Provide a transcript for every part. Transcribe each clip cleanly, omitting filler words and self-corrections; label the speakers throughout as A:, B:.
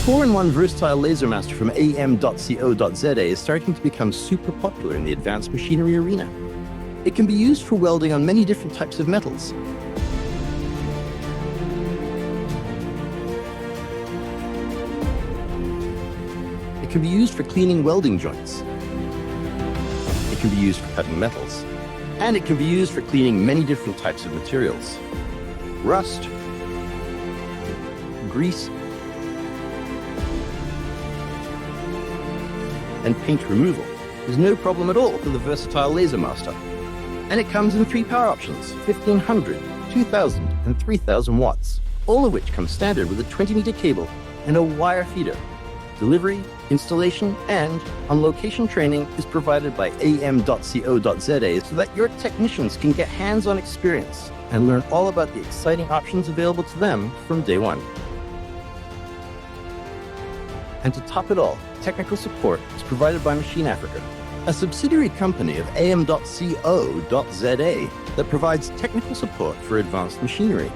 A: 4-in-1 Versatile LaserMaster from AM.CO.za is starting to become super popular in the advanced machinery arena. It can be used for welding on many different types of metals. It can be used for cleaning welding joints. It can be used for cutting metals. And it can be used for cleaning many different types of materials. Rust, grease, and paint removal is no problem at all for the Versatile LaserMaster. And it comes in 3 power options, 1500, 2000, and 3000 watts, all of which come standard with a 20-meter cable and a wire feeder. Delivery, installation, and on-location training is provided by AM.CO.za so that your technicians can get hands-on experience and learn all about the exciting options available to them from day one. And to top it all, technical support is provided by Machine Africa, a subsidiary company of AM.CO.za that provides technical support for advanced machinery.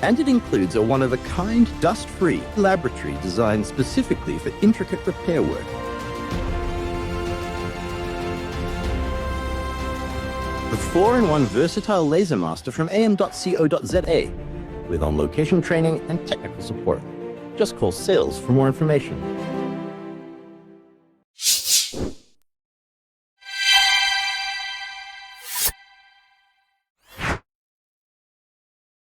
A: And it includes a one-of-a-kind, dust-free laboratory designed specifically for intricate repair work. The 4-in-1 Versatile LaserMaster from AM.CO.za with on-location training and technical support. Just call sales for more information.